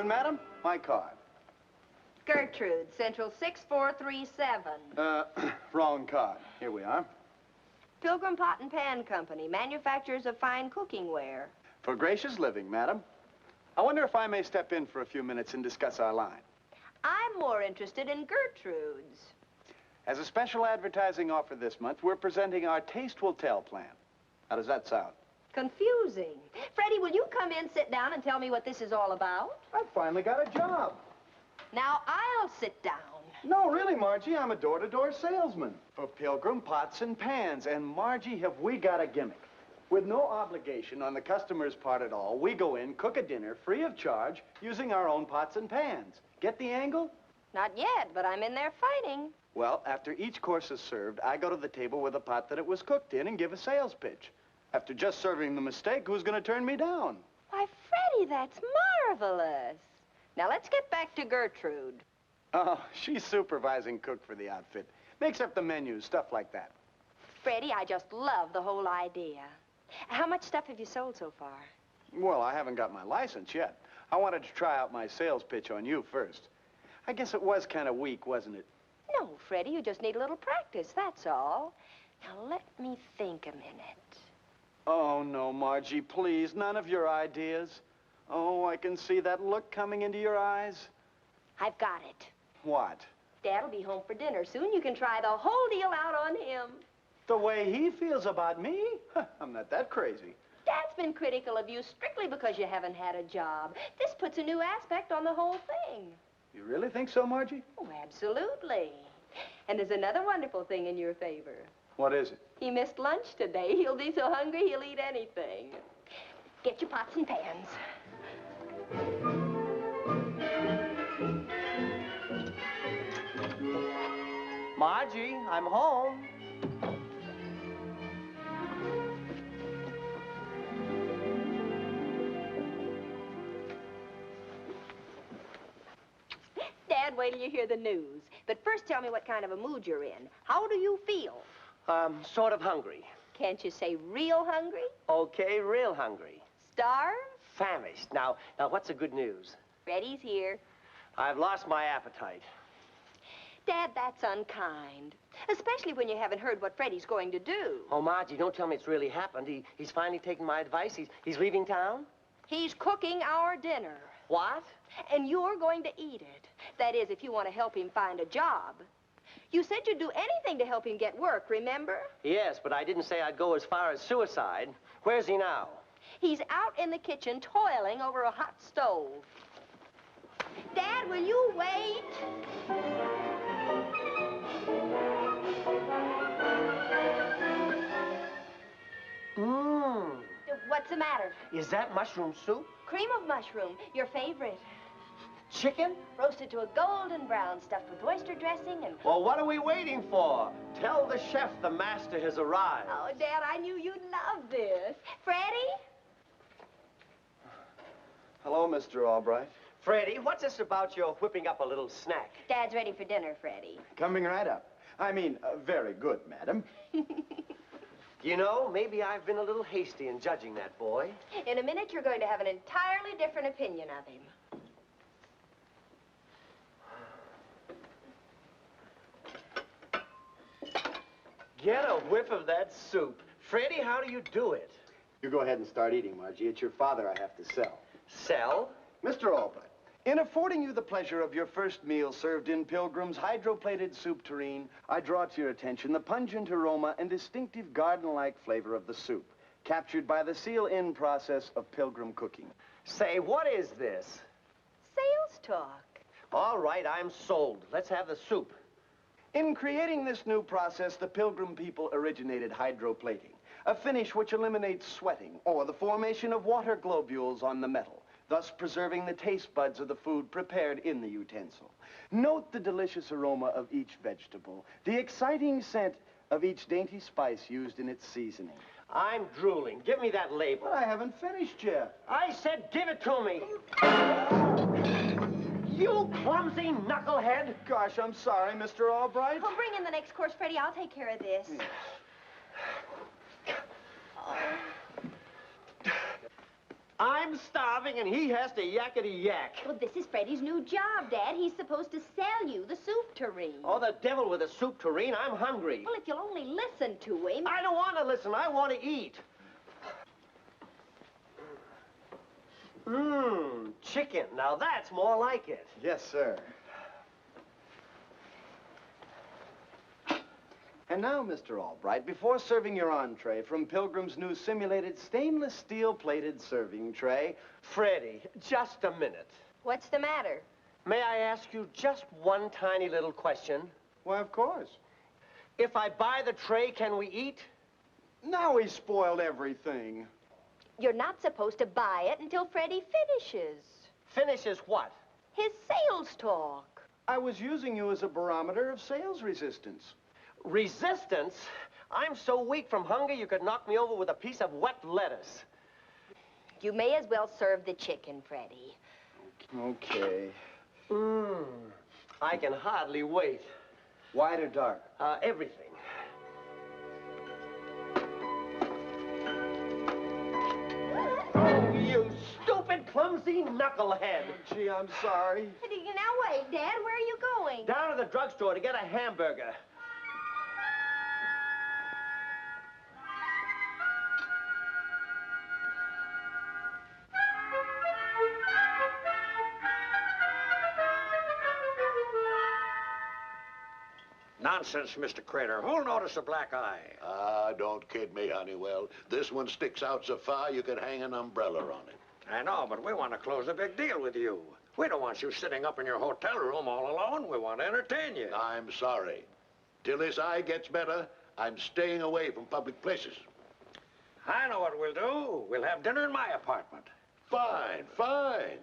madam? My card. Gertrude, Central 6437. Wrong card. Here we are. Pilgrim Pot and Pan Company, manufacturers of fine cooking ware. For gracious living, madam. I wonder if I may step in for a few minutes and discuss our line. I'm more interested in Gertrude's. As a special advertising offer this month, we're presenting our Taste Will Tell plan. How does that sound? Confusing. Freddie, will you come in, sit down, and tell me what this is all about? I finally got a job. Now, I'll sit down. No, really, Margie, I'm a door-to-door salesman for Pilgrim Pots and Pans. And, Margie, have we got a gimmick. With no obligation on the customer's part at all, we go in, cook a dinner free of charge, using our own pots and pans. Get the angle? Not yet, but I'm in there fighting. Well, after each course is served, I go to the table with the pot that it was cooked in and give a sales pitch. After just serving the mistake, who's going to turn me down? Why, Freddie, that's marvelous. Now, let's get back to Gertrude. Oh, she's supervising cook for the outfit. Makes up the menus, stuff like that. Freddie, I just love the whole idea. How much stuff have you sold so far? Well, I haven't got my license yet. I wanted to try out my sales pitch on you first. I guess it was kind of weak, wasn't it? No, Freddie, you just need a little practice, that's all. Now, let me think a minute. Oh, no, Margie, please, none of your ideas. Oh, I can see that look coming into your eyes. I've got it. What? Dad'll be home for dinner soon. You can try the whole deal out on him. The way he feels about me? I'm not that crazy. Dad's been critical of you strictly because you haven't had a job. This puts a new aspect on the whole thing. You really think so, Margie? Oh, absolutely. And there's another wonderful thing in your favor. What is it? He missed lunch today. He'll be so hungry he'll eat anything. Get your pots and pans. Margie, I'm home. Dad, wait till you hear the news. But first tell me what kind of a mood you're in. How do you feel? Sort of hungry. Can't you say real hungry? Okay, real hungry. Starved? Famished. Now, what's the good news? Freddie's here. I've lost my appetite. Dad, that's unkind. Especially when you haven't heard what Freddie's going to do. Oh, Margie, don't tell me it's really happened. He's finally taken my advice. He's leaving town? He's cooking our dinner. What? And you're going to eat it. That is, if you want to help him find a job. You said you'd do anything to help him get work, remember? Yes, but I didn't say I'd go as far as suicide. Where's he now? He's out in the kitchen toiling over a hot stove. Dad, will you wait? Mmm. What's the matter? Is that mushroom soup? Cream of mushroom, your favorite. Chicken? Roasted to a golden brown, stuffed with oyster dressing and... Well, what are we waiting for? Tell the chef the master has arrived. Oh, Dad, I knew you'd love this. Freddie? Hello, Mr. Albright. Freddie, what's this about your whipping up a little snack? Dad's ready for dinner, Freddie. Coming right up. I mean, very good, madam. You know, maybe I've been a little hasty in judging that boy. In a minute, you're going to have an entirely different opinion of him. Get a whiff of that soup. Freddie, how do you do it? You go ahead and start eating, Margie. It's your father I have to sell. Sell? Mr. Albright, in affording you the pleasure of your first meal served in Pilgrim's hydroplated soup tureen, I draw to your attention the pungent aroma and distinctive garden-like flavor of the soup, captured by the seal-in process of Pilgrim cooking. Say, what is this? Sales talk. All right, I'm sold. Let's have the soup. In creating this new process, the Pilgrim people originated hydroplating, a finish which eliminates sweating or the formation of water globules on the metal, thus preserving the taste buds of the food prepared in the utensil. Note the delicious aroma of each vegetable, the exciting scent of each dainty spice used in its seasoning. I'm drooling. Give me that label. But I haven't finished yet. I said give it to me. You clumsy knucklehead. Gosh, I'm sorry, Mr. Albright. Oh, bring in the next course, Freddie. I'll take care of this. I'm starving and he has to yakety yak. Well, this is Freddie's new job, Dad. He's supposed to sell you the soup tureen. Oh, the devil with a soup tureen. I'm hungry. Well, if you'll only listen to him. I don't want to listen. I want to eat. Chicken. Now that's more like it. Yes, sir. And now, Mr. Albright, before serving your entree from Pilgrim's new simulated stainless steel plated serving tray... Freddie, just a minute. What's the matter? May I ask you just one tiny little question? Why, of course. If I buy the tray, can we eat? Now he's spoiled everything. You're not supposed to buy it until Freddie finishes. Finishes what? His sales talk. I was using you as a barometer of sales resistance. Resistance? I'm so weak from hunger you could knock me over with a piece of wet lettuce. You may as well serve the chicken, Freddie. Okay. I can hardly wait. White or dark? Everything. Oh, you stupid, clumsy knucklehead. Gee, I'm sorry. Now wait, Dad, where are you going? Down to the drugstore to get a hamburger. Nonsense, Mr. Crater. Who'll notice a black eye? Ah, don't kid me, Honeywell. This one sticks out so far you could hang an umbrella on it. I know, but we want to close a big deal with you. We don't want you sitting up in your hotel room all alone. We want to entertain you. I'm sorry. Till this eye gets better, I'm staying away from public places. I know what we'll do. We'll have dinner in my apartment. Fine, fine.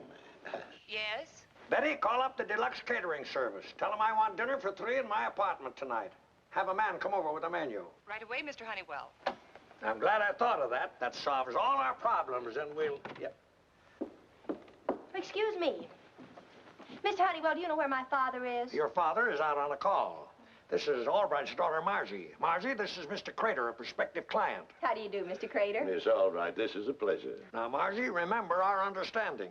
Yes? Betty, call up the deluxe catering service. Tell them I want dinner for 3 in my apartment tonight. Have a man come over with a menu. Right away, Mr. Honeywell. I'm glad I thought of that. That solves all our problems, and we'll... Yep. Excuse me. Mr. Honeywell, do you know where my father is? Your father is out on a call. This is Albright's daughter, Margie. Margie, this is Mr. Crater, a prospective client. How do you do, Mr. Crater? It's all right. This is a pleasure. Now, Margie, remember our understanding.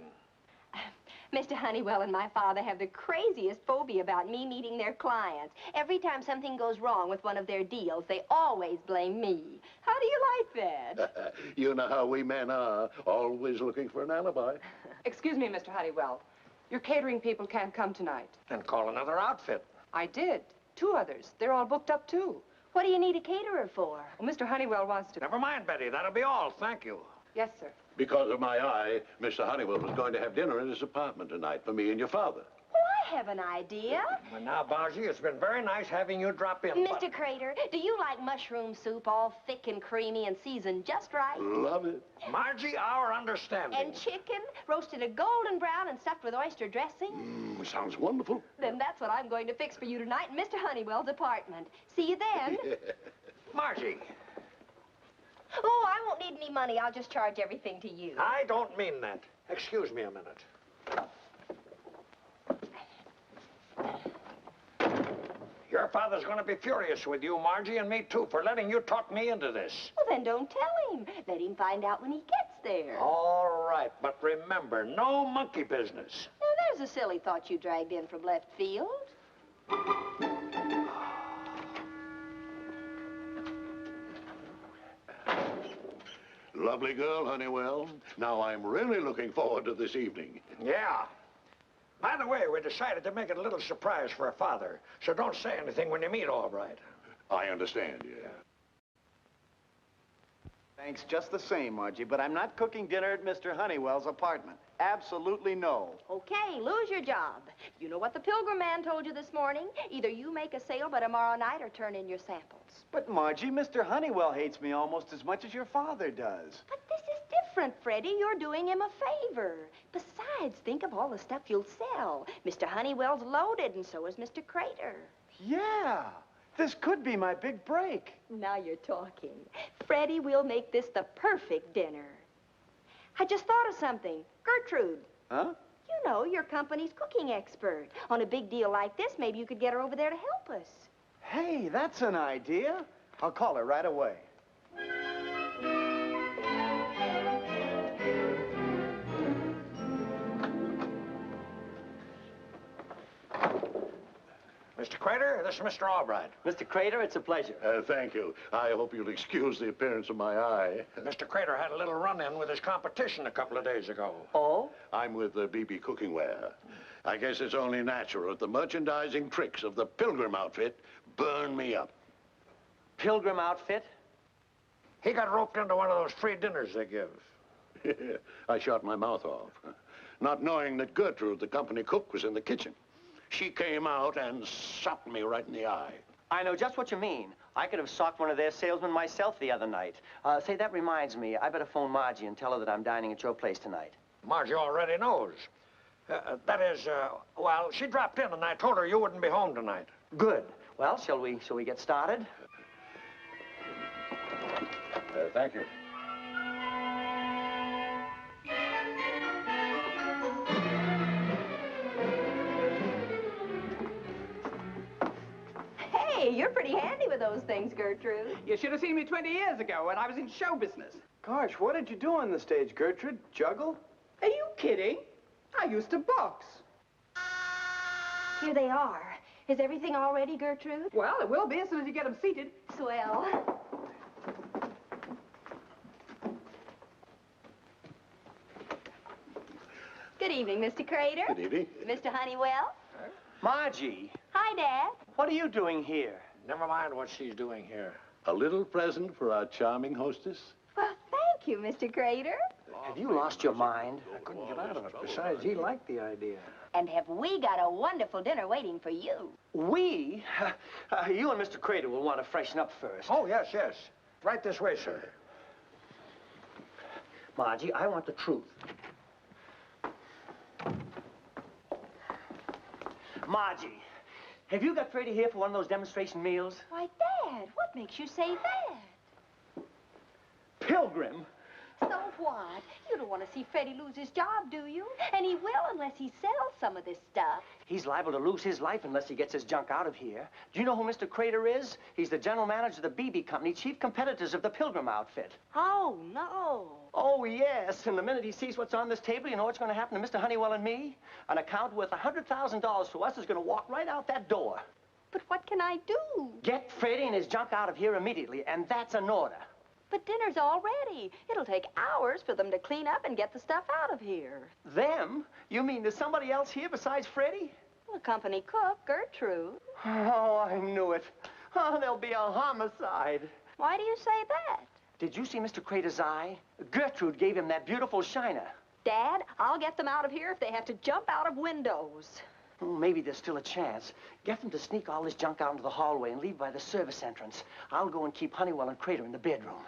Mr. Honeywell and my father have the craziest phobia about me meeting their clients. Every time something goes wrong with one of their deals, they always blame me. How do you like that? You know how we men are, always looking for an alibi. Excuse me, Mr. Honeywell. Your catering people can't come tonight. Then call another outfit. I did. 2 others. They're all booked up, too. What do you need a caterer for? Well, Mr. Honeywell wants to... Never mind, Betty. That'll be all. Thank you. Yes, sir. Because of my eye, Mr. Honeywell was going to have dinner in his apartment tonight for me and your father. Well, I have an idea. Well, now, Margie, it's been very nice having you drop in. Mr. Crater, do you like mushroom soup all thick and creamy and seasoned just right? Love it. Margie, our understanding. And chicken, roasted a golden brown and stuffed with oyster dressing? Sounds wonderful. Then that's what I'm going to fix for you tonight in Mr. Honeywell's apartment. See you then. Margie. Oh, I won't need any money. I'll just charge everything to you. I don't mean that. Excuse me a minute. Your father's going to be furious with you, Margie, and me, too, for letting you talk me into this. Well, then don't tell him. Let him find out when he gets there. All right, but remember, no monkey business. Now, there's a silly thought you dragged in from left field. Lovely girl, Honeywell. Now I'm really looking forward to this evening. Yeah. By the way, we decided to make it a little surprise for her father, so don't say anything when you meet Albright. I understand, yeah. Thanks just the same, Margie, but I'm not cooking dinner at Mr. Honeywell's apartment. Absolutely no. Okay, lose your job. You know what the Pilgrim man told you this morning? Either you make a sale by tomorrow night or turn in your samples. But, Margie, Mr. Honeywell hates me almost as much as your father does. But this is different, Freddie. You're doing him a favor. Besides, think of all the stuff you'll sell. Mr. Honeywell's loaded, and so is Mr. Crater. Yeah, this could be my big break. Now you're talking. Freddie, we'll make this the perfect dinner. I just thought of something. Gertrude. Huh? You know, your company's cooking expert. On a big deal like this, maybe you could get her over there to help us. Hey, that's an idea. I'll call her right away. Mr. Crater, this is Mr. Albright. Mr. Crater, it's a pleasure. Thank you. I hope you'll excuse the appearance of my eye. Mr. Crater had a little run-in with his competition a couple of days ago. Oh? I'm with BB Cookingware. I guess it's only natural that the merchandising tricks of the Pilgrim outfit burn me up. Pilgrim outfit? He got roped into one of those free dinners they give. I shot my mouth off, not knowing that Gertrude, the company cook, was in the kitchen. She came out and socked me right in the eye. I know just what you mean. I could have socked one of their salesmen myself the other night. Say, that reminds me, I better phone Margie and tell her that I'm dining at your place tonight. Margie already knows. Well, she dropped in and I told her you wouldn't be home tonight. Good. Well, shall we get started? Thank you. Hey, you're pretty handy with those things, Gertrude. You should have seen me 20 years ago when I was in show business. Gosh, what did you do on the stage, Gertrude? Juggle? Are you kidding? I used to box. Here they are. Is everything all ready, Gertrude? Well, it will be as soon as you get them seated. Swell. Good evening, Mr. Crater. Good evening. Mr. Honeywell. Margie, Hi, Dad. what are you doing here? Never mind what she's doing here. A little present for our charming hostess? Well, thank you, Mr. Crater. Have you lost your mind? I couldn't get out of it. Besides, he liked the idea. And have we got a wonderful dinner waiting for you? We? You and Mr. Crater will want to freshen up first. Oh, yes, yes. Right this way, sir. Margie, I want the truth. Margie, have you got Freddie here for one of those demonstration meals? Why, Dad, what makes you say that? Pilgrim? So what? You don't want to see Freddie lose his job, do you? And he will unless he sells some of this stuff. He's liable to lose his life unless he gets his junk out of here. Do you know who Mr. Crater is? He's the general manager of the BB Company, chief competitors of the Pilgrim outfit. Oh, no. Oh, yes. And the minute he sees what's on this table, you know what's going to happen to Mr. Honeywell and me? An account worth $100,000 to us is going to walk right out that door. But what can I do? Get Freddie and his junk out of here immediately, and that's an order. But dinner's all ready. It'll take hours for them to clean up and get the stuff out of here. Them? You mean there's somebody else here besides Freddie? The company cook, Gertrude. Oh, I knew it. Oh, there'll be a homicide. Why do you say that? Did you see Mr. Crater's eye? Gertrude gave him that beautiful shiner. Dad, I'll get them out of here if they have to jump out of windows. Oh, maybe there's still a chance. Get them to sneak all this junk out into the hallway and leave by the service entrance. I'll go and keep Honeywell and Crater in the bedroom.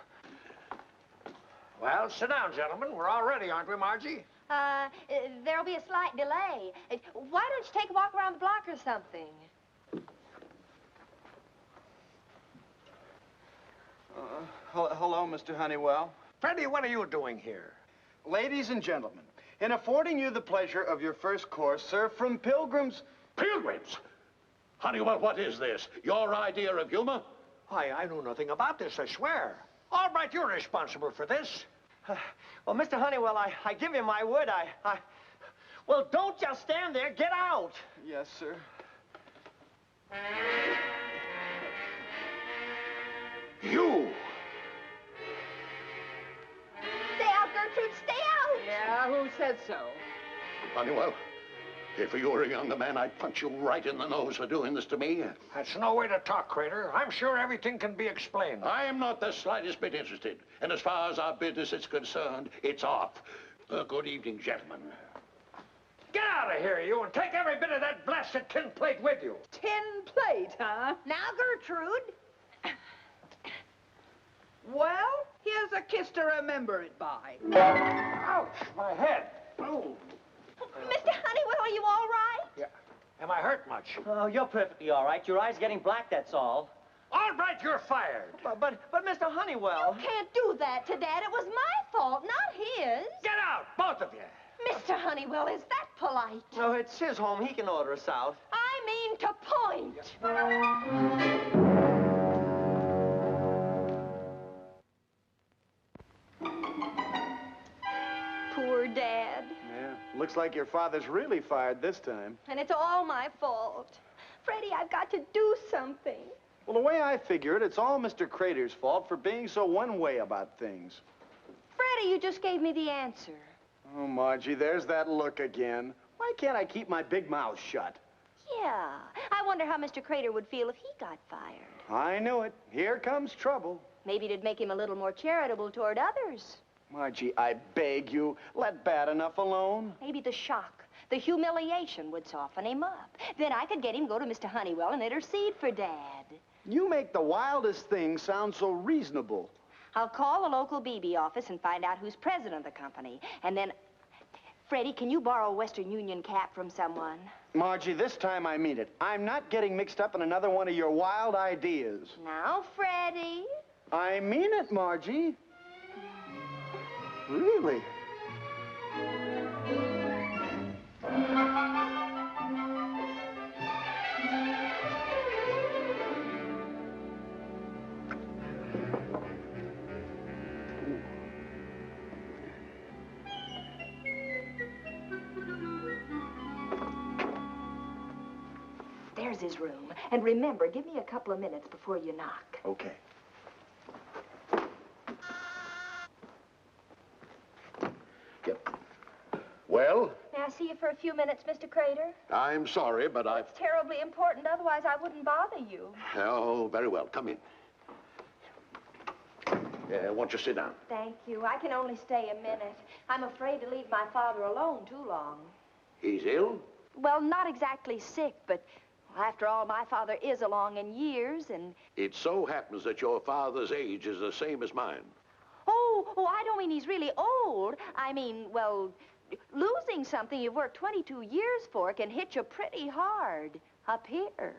Well, sit down, gentlemen. We're all ready, aren't we, Margie? There'll be a slight delay. Why don't you take a walk around the block or something? Hello, Mr. Honeywell. Freddie, what are you doing here? Ladies and gentlemen, in affording you the pleasure of your first course served from Pilgrim's... Pilgrims? Honeywell, what is this? Your idea of humor? Why, I knew nothing about this, I swear. All right, you're responsible for this. Well, Mr. Honeywell, I give you my word, Well, don't just stand there. Get out. Yes, sir. You! Stay out, Gertrude, stay out! Yeah, who said so? Honeywell, if you were a younger man, I'd punch you right in the nose for doing this to me. That's no way to talk, Crater. I'm sure everything can be explained. I am not the slightest bit interested. And as far as our business is concerned, it's off. Good evening, gentlemen. Get out of here, you, and take every bit of that blasted tin plate with you. Tin plate, huh? Now, Gertrude. Well, here's a kiss to remember it by. Ouch, my head. Oh. Mr. Honeywell, are you all right? Yeah. Am I hurt much? Oh, you're perfectly all right. Your eye's getting black, that's all. All right, you're fired. But Mr. Honeywell... You can't do that to Dad. It was my fault, not his. Get out, both of you. Mr. Honeywell, is that polite? No, it's his home. He can order us out. I mean to point. Poor Dad. Yeah, looks like your father's really fired this time. And it's all my fault. Freddie, I've got to do something. Well, the way I figure it, it's all Mr. Crater's fault for being so one-way about things. Freddie, you just gave me the answer. Oh, Margie, there's that look again. Why can't I keep my big mouth shut? Yeah. I wonder how Mr. Crater would feel if he got fired. I knew it. Here comes trouble. Maybe it'd make him a little more charitable toward others. Margie, I beg you, let bad enough alone. Maybe the shock, the humiliation would soften him up. Then I could get him to go to Mr. Honeywell and intercede for Dad. You make the wildest things sound so reasonable. I'll call the local BB office and find out who's president of the company. And then, Freddie, can you borrow a Western Union cap from someone? Margie, this time I mean it. I'm not getting mixed up in another one of your wild ideas. Now, Freddie. I mean it, Margie. Really? There's his room. And remember, give me a couple of minutes before you knock. Okay. Yep. Well, May I see you for a few minutes, Mr. Crater? I'm sorry, but I've... It's terribly important, otherwise I wouldn't bother you. Oh, very well. Come in. Won't you sit down? Thank you. I can only stay a minute. I'm afraid to leave my father alone too long. He's ill? Well, not exactly sick, but after all, my father is along in years, and... It so happens that your father's age is the same as mine. Oh, I don't mean he's really old. I mean, well, losing something you've worked 22 years for can hit you pretty hard up here.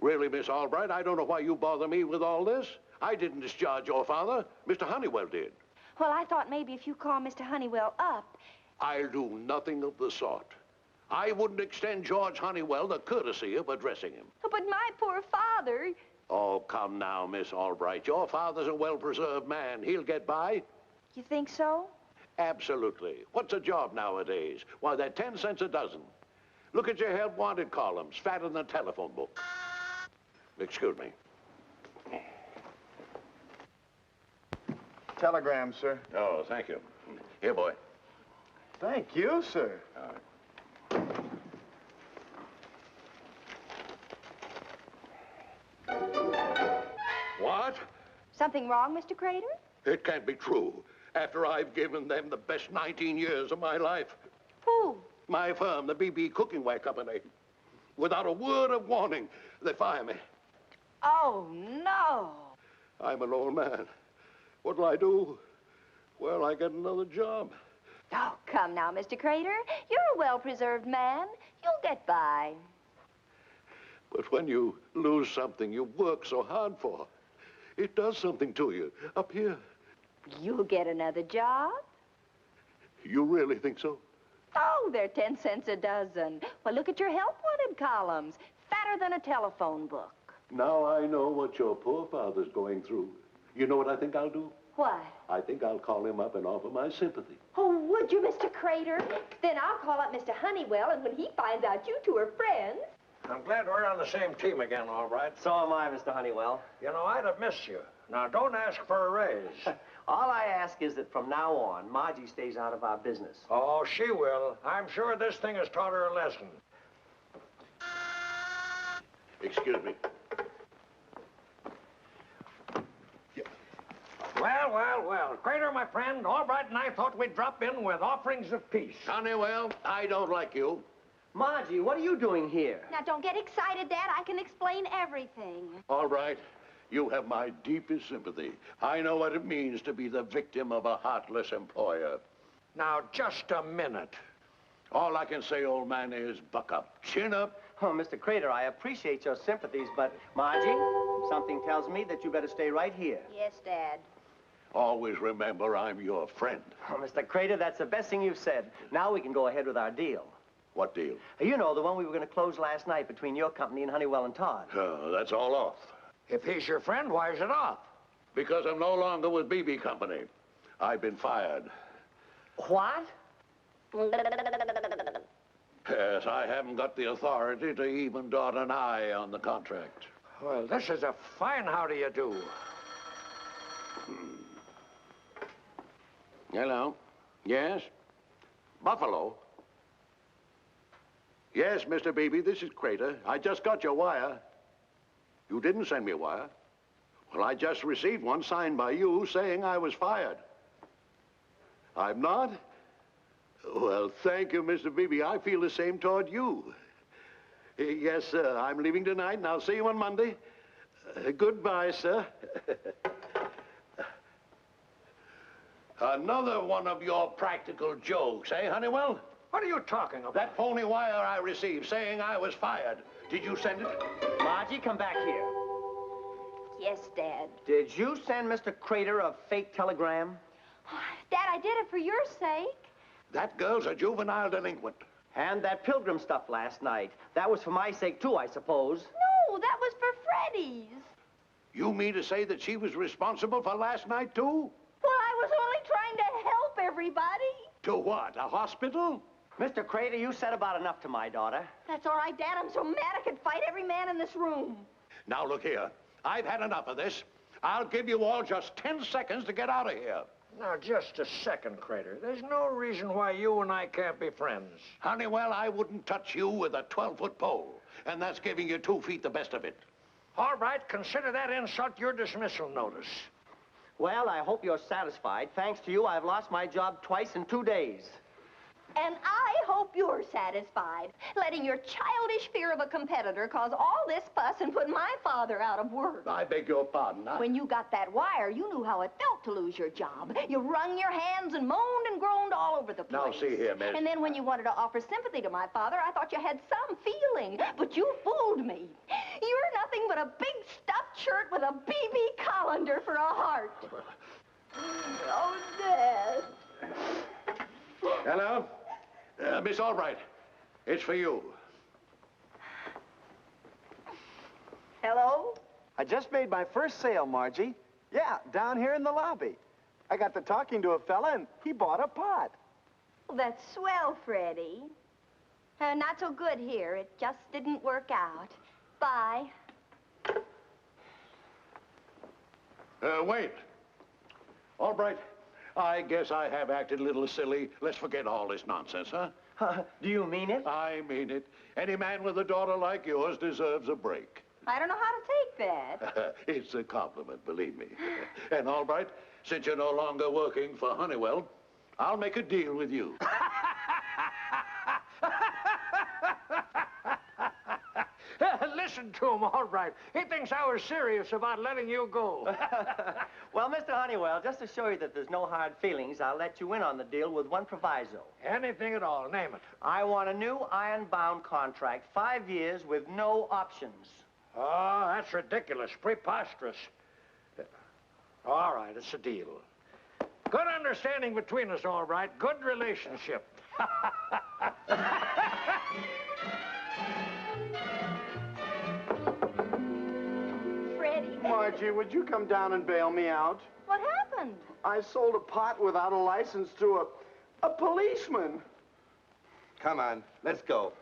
Really, Miss Albright, I don't know why you bother me with all this. I didn't discharge your father. Mr. Honeywell did. Well, I thought maybe if you call Mr. Honeywell up... I'll do nothing of the sort. I wouldn't extend George Honeywell the courtesy of addressing him. But my poor father... Oh, come now, Miss Albright. Your father's a well-preserved man. He'll get by. You think so? Absolutely. What's a job nowadays? Why, they're 10 cents a dozen. Look at your help wanted columns, fatter than a telephone book. Excuse me. Telegram, sir. Oh, thank you. Here, boy. Thank you, sir. What? Something wrong, Mr. Crater? It can't be true. After I've given them the best 19 years of my life. Who? My firm, the BB Cooking Ware Company. Without a word of warning, they fire me. Oh, no. I'm an old man. What'll I do? Well, I get another job. Oh, come now, Mr. Crater. You're a well-preserved man. You'll get by. But when you lose something you work so hard for, it does something to you up here. You'll get another job? You really think so? Oh, they're 10 cents a dozen. Well, look at your help wanted columns. Fatter than a telephone book. Now I know what your poor father's going through. You know what I think I'll do? What? I think I'll call him up and offer my sympathy. Oh, would you, Mr. Crater? Then I'll call up Mr. Honeywell, and when he finds out you two are friends... I'm glad we're on the same team again, all right. So am I, Mr. Honeywell. You know, I'd have missed you. Now, don't ask for a raise. All I ask is that from now on, Margie stays out of our business. Oh, she will. I'm sure this thing has taught her a lesson. Excuse me. Well. Crater, my friend, Albright and I thought we'd drop in with offerings of peace. Honeywell, I don't like you. Margie, what are you doing here? Now, don't get excited, Dad. I can explain everything. All right. You have my deepest sympathy. I know what it means to be the victim of a heartless employer. Now, just a minute. All I can say, old man, is buck up. Chin up. Oh, Mr. Crater, I appreciate your sympathies, but Margie, something tells me that you better stay right here. Yes, Dad. Always remember I'm your friend. Oh, Mr. Crater, that's the best thing you've said. Now we can go ahead with our deal. What deal? You know, the one we were going to close last night between your company and Honeywell and Todd. That's all off. If he's your friend, why is it off? Because I'm no longer with BB Company. I've been fired. What? Yes, I haven't got the authority to even dot an I on the contract. Well, this is a fine how do you do. Hello? Yes? Buffalo? Yes, Mr. Beebe, this is Crater. I just got your wire. You didn't send me a wire. Well, I just received one signed by you saying I was fired. I'm not? Well, thank you, Mr. Beebe. I feel the same toward you. Yes, sir. I'm leaving tonight, and I'll see you on Monday. Goodbye, sir. Another one of your practical jokes, eh, Honeywell? What are you talking about? That phony wire I received saying I was fired. Did you send it? Margie, come back here. Yes, Dad. Did you send Mr. Crater a fake telegram? Dad, I did it for your sake. That girl's a juvenile delinquent. And that Pilgrim stuff last night. That was for my sake, too, I suppose. No, that was for Freddie's. You mean to say that she was responsible for last night, too? Well, I was only trying to help everybody. To what, a hospital? Mr. Crater, you said about enough to my daughter. That's all right, Dad. I'm so mad I could fight every man in this room. Now, look here. I've had enough of this. I'll give you all just 10 seconds to get out of here. Now, just a second, Crater. There's no reason why you and I can't be friends. Honeywell, I wouldn't touch you with a 12-foot pole. And that's giving you 2 feet the best of it. All right, consider that insult your dismissal notice. Well, I hope you're satisfied. Thanks to you, I've lost my job twice in 2 days. And I hope you're satisfied, letting your childish fear of a competitor cause all this fuss and put my father out of work. I beg your pardon. When you got that wire, you knew how it felt to lose your job. You wrung your hands and moaned and groaned all over the place. Now, see here, miss. And then when you wanted to offer sympathy to my father, I thought you had some feeling. But you fooled me. You're nothing but a big stuffed shirt with a BB colander for a heart. Oh, Dad. Hello? Miss Albright, it's for you. Hello? I just made my first sale, Margie. Yeah, down here in the lobby. I got to talking to a fella, and he bought a pot. Well, that's swell, Freddie. Not so good here. It just didn't work out. Bye. Wait. Albright, I guess I have acted a little silly. Let's forget all this nonsense, huh? Do you mean it? I mean it. Any man with a daughter like yours deserves a break. I don't know how to take that. It's a compliment, believe me. And Albright, since you're no longer working for Honeywell, I'll make a deal with you. Listen to him, all right. He thinks I was serious about letting you go. Well, Mr. Honeywell, just to show you that there's no hard feelings, I'll let you in on the deal with one proviso. Anything at all, name it. I want a new iron-bound contract, 5 years with no options. Oh, that's ridiculous, preposterous. All right, it's a deal. Good understanding between us, all right. Good relationship. Freddie. Margie, would you come down and bail me out? What happened? I sold a pot without a license to a policeman. Come on, let's go.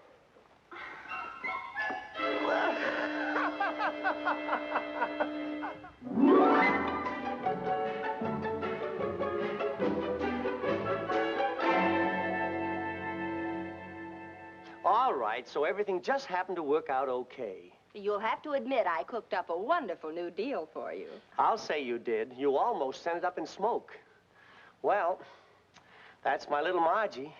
All right, so everything just happened to work out okay. You'll have to admit I cooked up a wonderful new deal for you. I'll say you did. You almost sent it up in smoke. Well, that's my little Margie.